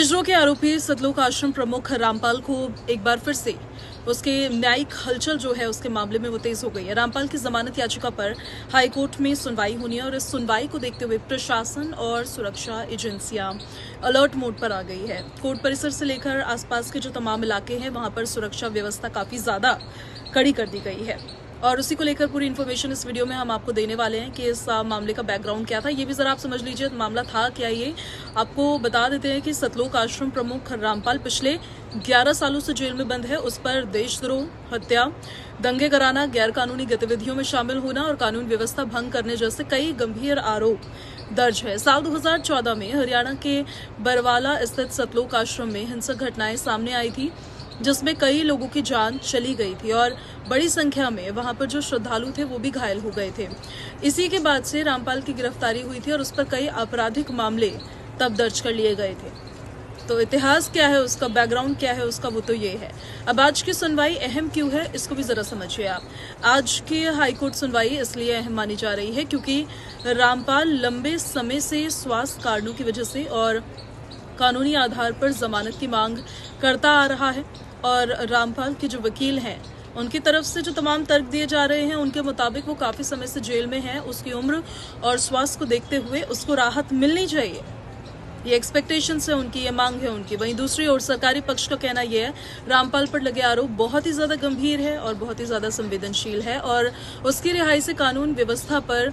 हिजरों के आरोपी सतलोक आश्रम प्रमुख रामपाल को एक बार फिर से उसके न्यायिक हलचल जो है उसके मामले में वो तेज हो गई है। रामपाल की जमानत याचिका पर हाईकोर्ट में सुनवाई होनी है और इस सुनवाई को देखते हुए प्रशासन और सुरक्षा एजेंसियां अलर्ट मोड पर आ गई है। कोर्ट परिसर से लेकर आसपास के जो तमाम इलाके हैं वहां पर सुरक्षा व्यवस्था काफी ज्यादा कड़ी कर दी गई है और उसी को लेकर पूरी इन्फॉर्मेशन इस वीडियो में हम आपको देने वाले हैं कि इस मामले का बैकग्राउंड क्या था। ये भी जरा आप समझ लीजिए मामला था क्या। ये आपको बता देते हैं कि सतलोक आश्रम प्रमुख रामपाल पिछले 11 सालों से जेल में बंद है। उस पर देशद्रोह, हत्या, दंगे कराना, गैर कानूनी गतिविधियों में शामिल होना और कानून व्यवस्था भंग करने जैसे कई गंभीर आरोप दर्ज है। साल 2014 में हरियाणा के बरवाला स्थित सतलोक आश्रम में हिंसक घटनाएं सामने आई थी जिसमें कई लोगों की जान चली गई थी और बड़ी संख्या में वहां पर जो श्रद्धालु थे वो भी घायल हो गए थे। इसी के बाद से रामपाल की गिरफ्तारी हुई थी और उस पर कई आपराधिक मामले तब दर्ज कर लिए गए थे। तो इतिहास क्या है उसका, बैकग्राउंड क्या है उसका, वो तो ये है। अब आज की सुनवाई अहम क्यों है इसको भी जरा समझिए आप। आज की हाईकोर्ट सुनवाई इसलिए अहम मानी जा रही है क्योंकि रामपाल लंबे समय से स्वास्थ्य कारणों की वजह से और कानूनी आधार पर जमानत की मांग करता आ रहा है और रामपाल के जो वकील हैं उनकी तरफ से जो तमाम तर्क दिए जा रहे हैं उनके मुताबिक वो काफी समय से जेल में है। उसकी उम्र और स्वास्थ्य को देखते हुए उसको राहत मिलनी चाहिए, ये एक्सपेक्टेशंस है उनकी, ये मांग है उनकी। वहीं दूसरी ओर सरकारी पक्ष का कहना यह है रामपाल पर लगे आरोप बहुत ही ज्यादा गंभीर है और बहुत ही ज्यादा संवेदनशील है और उसकी रिहाई से कानून व्यवस्था पर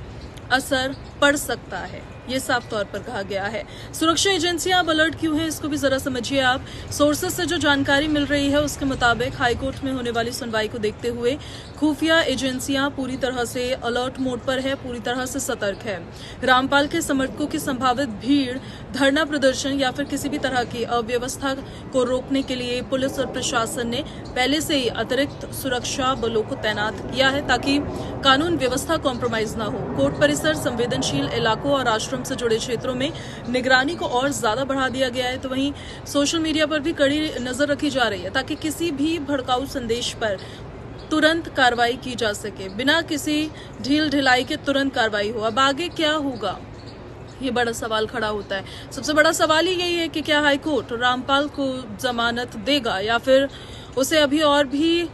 असर पड़ सकता है, ये साफ तौर पर कहा गया है। सुरक्षा एजेंसियां अब अलर्ट क्यों हैं इसको भी जरा समझिए आप। सोर्सेस से जो जानकारी मिल रही है उसके मुताबिक हाईकोर्ट में होने वाली सुनवाई को देखते हुए खुफिया एजेंसियां पूरी तरह से अलर्ट मोड पर है, पूरी तरह से सतर्क है। रामपाल के समर्थकों की संभावित भीड़, धरना प्रदर्शन या फिर किसी भी तरह की अव्यवस्था को रोकने के लिए पुलिस और प्रशासन ने पहले से ही अतिरिक्त सुरक्षा बलों को तैनात किया है ताकि कानून व्यवस्था कॉम्प्रोमाइज न हो। कोर्ट परिसर, संवेदनशील इलाकों और आश्रम से जुड़े क्षेत्रों में निगरानी को और ज्यादा बढ़ा दिया गया है। तो वहीं सोशल मीडिया पर भी कड़ी नजर रखी जा रही है ताकि किसी भी भड़काऊ संदेश पर तुरंत कार्रवाई की जा सके, बिना किसी ढील ढिलाई के तुरंत कार्रवाई हो। अब आगे क्या होगा ये बड़ा सवाल खड़ा होता है। सबसे बड़ा सवाल ही यही है कि क्या हाईकोर्ट रामपाल को जमानत देगा या फिर उसे अभी और भी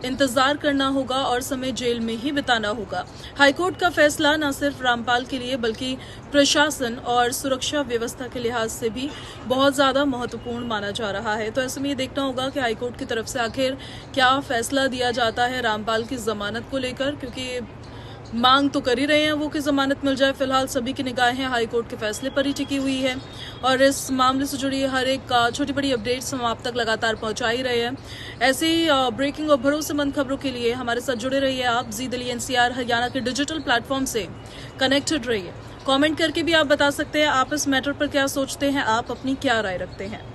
इंतजार करना होगा और समय जेल में ही बिताना होगा। हाईकोर्ट का फैसला न सिर्फ रामपाल के लिए बल्कि प्रशासन और सुरक्षा व्यवस्था के लिहाज से भी बहुत ज्यादा महत्वपूर्ण माना जा रहा है। तो ऐसे में ये देखना होगा कि हाईकोर्ट की तरफ से आखिर क्या फैसला दिया जाता है रामपाल की जमानत को लेकर, क्योंकि मांग तो कर ही रहे हैं वो कि जमानत मिल जाए। फिलहाल सभी की निगाहें हाईकोर्ट के फैसले पर ही टिकी हुई है और इस मामले से जुड़ी हर एक छोटी बड़ी अपडेट्स हम आप तक लगातार पहुंचा ही रहे हैं। ऐसे ही ब्रेकिंग और भरोसेमंद खबरों के लिए हमारे साथ जुड़े रहिए आप। जी दिल्ली एनसीआर हरियाणा के डिजिटल प्लेटफॉर्म से कनेक्टेड रहिए। कमेंट करके भी आप बता सकते हैं आप इस मैटर पर क्या सोचते हैं, आप अपनी क्या राय रखते हैं।